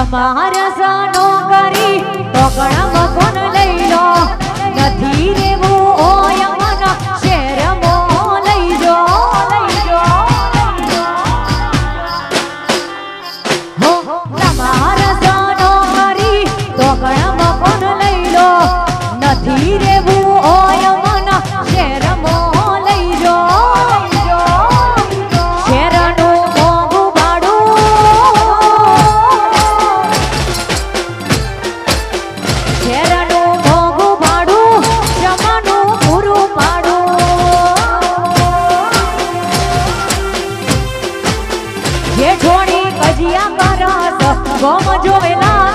તમારા સનો કરી તો ઘણા કોણ લઈ લો નથી રેવું ઓય મન શેરમો લઈ જો હો તમારા સનો કરી તો ઘણા કોણ લઈ લો નથી રેવું ઓય મન શેરમો લઈ જો ગોમ જોવેલા